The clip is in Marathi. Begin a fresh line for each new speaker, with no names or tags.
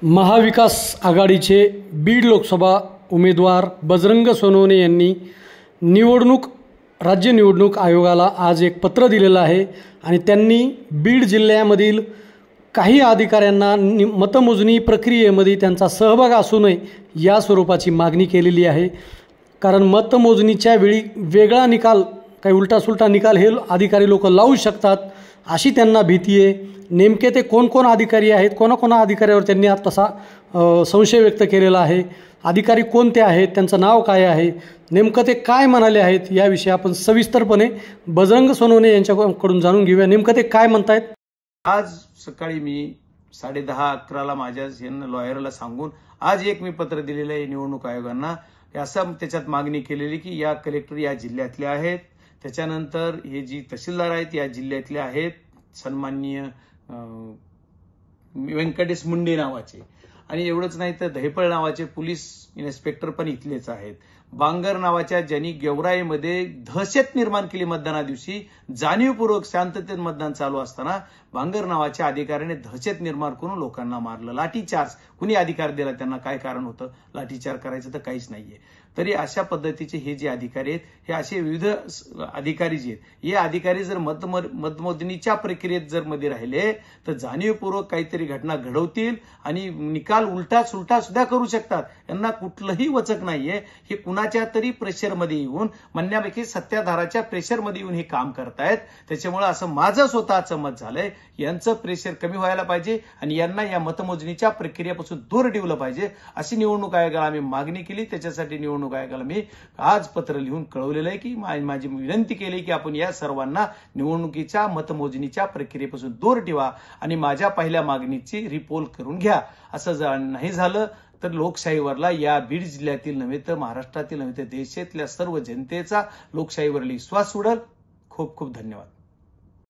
महाविकास आघाडीचे बीड लोकसभा उमेदवार बजरंग सोनवणे यांनी राज्य निवडणूक आयोगाला आज एक पत्र दिलेलं आहे आणि त्यांनी बीड जिल्ह्यामधील काही अधिकाऱ्यांना मतमोजणी प्रक्रियेमध्ये त्यांचा सहभाग असू नये या स्वरूपाची मागणी केलेली आहे। कारण मतमोजणीच्या वेळी वेगळा निकाल, काही उलटासुलटा निकाल हे अधिकारी लोक लावू शकतात अशी त्यांना भीती आहे। नेमके ते कोण अधिकारी आहेत, कोणा अधिकाऱ्यावर त्यांनी आज तसा संशय व्यक्त केलेला आहे। अधिकारी कोणते आहेत, त्यांचं नाव काय आहे, नेमकं ते काय म्हणाले आहेत याविषयी आपण सविस्तरपणे बजरंग सोनवणे यांच्याकडून जाणून घेऊया। नेमकं ते काय म्हणतायत।
आज सकाळी मी 10:30-11ला माझ्या लॉयरला सांगून आज एक मी पत्र दिलेलं आहे निवडणूक आयोगांना। असं त्याच्यात मागणी केलेली की या कलेक्टर या जिल्ह्यातले आहेत, त्याच्यानंतर हे जी तहसीलदार आहेत या जिल्ह्यातले आहेत, सन्माननीय व्यंकटेश मुंडे नावाचे, आणि एवढंच नाही तर दहेपळ नावाचे पोलीस इन्स्पेक्टर पण इथलेच आहेत। बांगर नावाच्या ज्यांनी गेवराईमध्ये दहशत निर्माण केली मतदाना दिवशी, जाणीवपूर्वक शांततेत मतदान चालू असताना बांगर नावाच्या अधिकाऱ्याने दहशत निर्माण करून लोकांना मारलं, लाठीचार्ज। कुणी अधिकार दिला त्यांना, काय कारण होतं लाठीचार्ज करायचं तर काहीच नाहीये। तरी अशा पद्धतीचे हे जे अधिकारी आहेत, हे असे विविध अधिकारी जे आहेत, हे अधिकारी जर मतमोजणीच्या प्रक्रियेत जर मध्ये राहिले तर जाणीवपूर्वक काहीतरी घटना घडवतील आणि निकाल उलटा सुलटा सुद्धा करू शकतात। यांना कुठलंही वचक नाहीये। हे कुणाच्या तरी प्रेशरमध्ये येऊन, म्हणण्यापैकी सत्ताधाराच्या प्रेशरमध्ये येऊन हे काम करतायत। त्याच्यामुळे असं माझं स्वतःचं मत झालंय, यांचं प्रेशर कमी व्हायला पाहिजे आणि यांना या मतमोजणीच्या प्रक्रियेपासून दूर ठेवलं पाहिजे अशी निवडणूक आयोगाला आम्ही मागणी केली। त्याच्यासाठी निवडणूक आयोगाला मी आज पत्र लिहून कळवलेलं आहे की माझी विनंती केली की आपण या सर्वांना निवडणुकीच्या मतमोजणीच्या प्रक्रियेपासून दूर ठेवा आणि माझ्या पहिल्या मागणीची रिपोल करून घ्या। असं जर नाही झालं तर लोकशाहीवरला, या बीड जिल्ह्यातील नव्हे तर महाराष्ट्रातील नव्हे तर देशातल्या सर्व जनतेचा लोकशाहीवरला विश्वास उडेल। खूप खूप धन्यवाद।